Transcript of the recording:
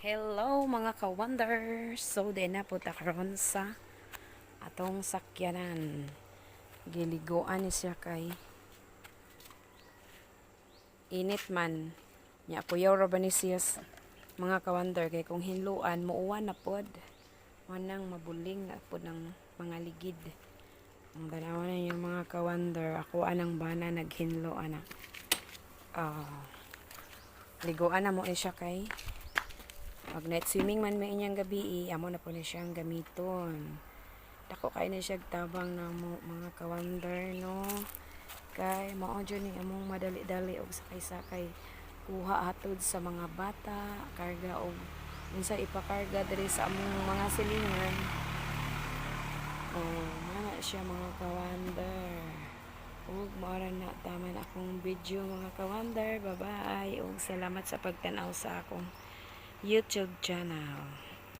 Hello mga ka-wonders! So, din na po ta karon sa atong sakyanan. Giliguan ni siya kay init man. Nya puyaw ra ba ni siya mga ka-wonder kay kung hinluan muuwan na pod. Manang mabuling na pod ng mga ligid. Ang tanawan na yung mga ka-wonder, ako anang bana naghinlo anak. Liguan na mo ni siya kay pag night swimming man may inyang gabi, amo na po na siyang gamiton. Dako kay na siya tabang na mga ka-wonder, no? Kay mao dyan ni among madali-dali og sakay-sakay. Kuha hatod sa mga bata, karga og unsa ipakarga diri sa among mga silingan. Oh, mana siya mga ka-wonder. Ug maara na taman akong video mga ka-wonder. Bye-bye. Ug salamat sa pagtan-aw sa akong YouTube channel.